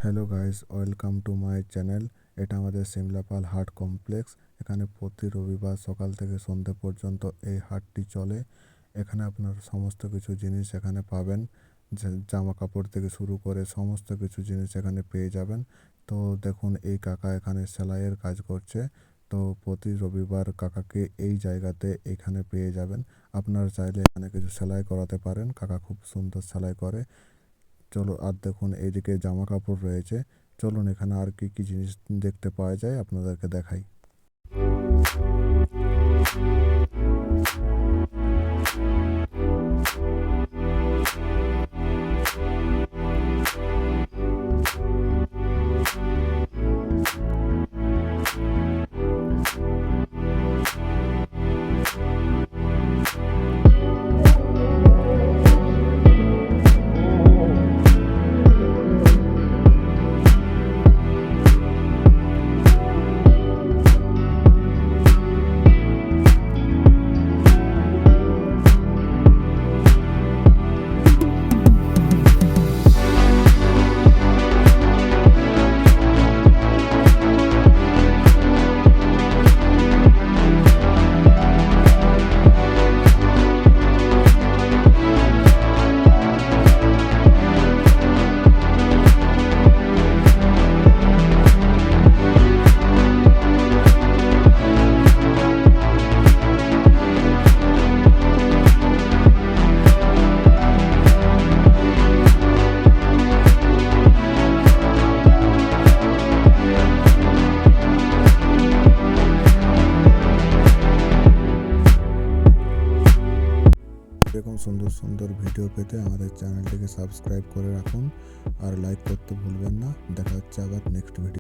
Hello guys, welcome to my channel. এটা আমাদের সিমলাপাল হাট কমপ্লেক্স। এখানে প্রতি রবিবার সকাল থেকে সন্ধ্যে পর্যন্ত এই হাটটি চলে। এখানে আপনার সমস্ত কিছু জিনিস এখানে পাবেন, জামা কাপড় থেকে শুরু করে সমস্ত কিছু জিনিস এখানে পেয়ে যাবেন। তো দেখুন, এই কাকা এখানে সেলাইয়ের কাজ করছে। তো প্রতি রবিবার কাকাকে এই জায়গাতে এখানে পেয়ে যাবেন। আপনারা চাইলে এখানে কিছু সেলাই করাতে পারেন, কাকা খুব সুন্দর সেলাই করে। চলো, আর দেখুন এইদিকে জামা কাপড় রয়েছে। চলুন এখানে আর কি কি জিনিস দেখতে পাওয়া যায় আপনাদেরকে দেখাই। এরকম সুন্দর সুন্দর ভিডিও পেতে আমাদের চ্যানেলটিকে সাবস্ক্রাইব করে রাখুন আর লাইক করতে ভুলবেন না। দেখা হচ্ছে আবার নেক্সট ভিডিও।